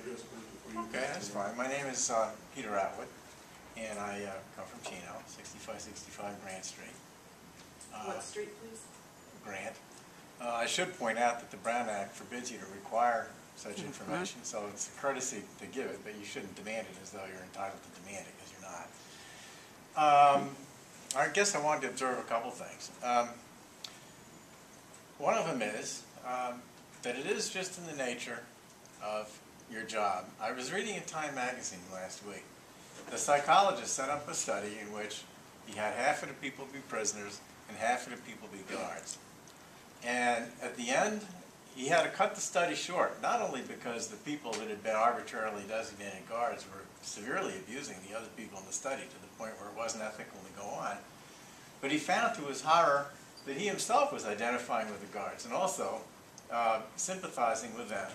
address, please, before you... Okay, that's fine. My name is Peter Attwood, and I come from Chino, 6565 Grant Street. What street, please? Grant. I should point out that the Brown Act forbids you to require such information, so it's a courtesy to give it, but you shouldn't demand it as though you're entitled to demand it, because you're not. I guess I wanted to observe a couple things. One of them is that it is just in the nature of your job. I was reading in Time magazine last week. The psychologist set up a study in which he had half of the people be prisoners and half of the people be guards. And at the end, he had to cut the study short, not only because the people that had been arbitrarily designated guards were severely abusing the other people in the study to the point where it wasn't ethical to go on, but he found to his horror that he himself was identifying with the guards and also sympathizing with them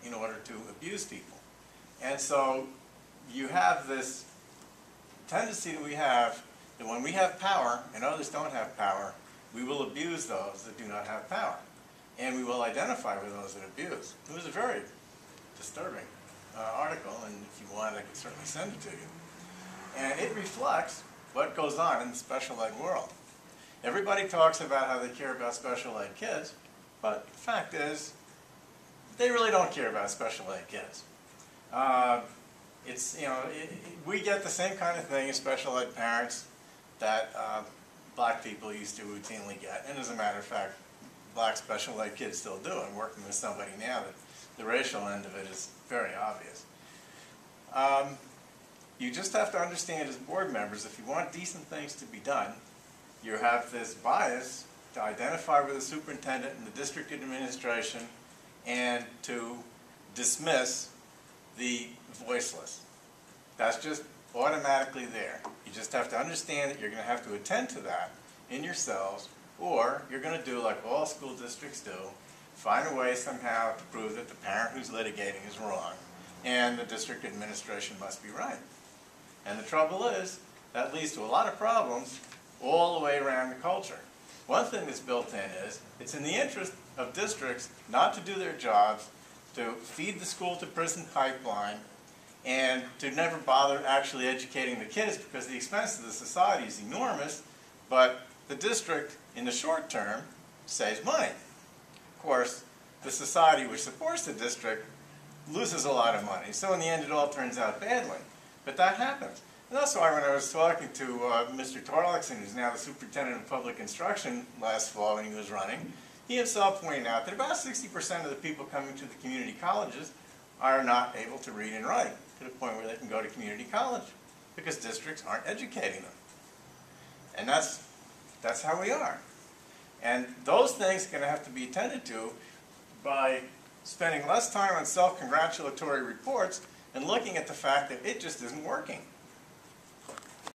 in order to abuse people. And so you have this tendency that we have that when we have power and others don't have power, we will abuse those that do not have power. And we will identify with those that abuse. It was a very disturbing article, and if you want, I can certainly send it to you. And it reflects what goes on in the special ed world. Everybody talks about how they care about special ed kids, but the fact is, they really don't care about special ed kids. We get the same kind of thing as special ed parents that black people used to routinely get. And as a matter of fact, black special ed kids still do. I'm working with somebody now that the racial end of it is very obvious. You just have to understand as board members, if you want decent things to be done, you have this bias to identify with the superintendent and the district administration and to dismiss the voiceless. That's just automatically there. You just have to understand that you're going to have to attend to that in yourselves, or you're going to do like all school districts do, find a way somehow to prove that the parent who's litigating is wrong and the district administration must be right. And the trouble is, that leads to a lot of problems all the way around the culture. One thing that's built in is, it's in the interest of districts not to do their jobs, to feed the school-to-prison pipeline, and to never bother actually educating the kids because the expense to the society is enormous, but the district, in the short term, saves money. Of course, the society which supports the district loses a lot of money, so in the end it all turns out badly. But that happens. And that's why when I was talking to Mr. Torlakson, who's now the superintendent of public instruction last fall when he was running, he himself pointed out that about 60% of the people coming to the community colleges are not able to read and write to the point where they can go to community college because districts aren't educating them. And that's how we are. And those things are going to have to be attended to by spending less time on self-congratulatory reports and looking at the fact that it just isn't working.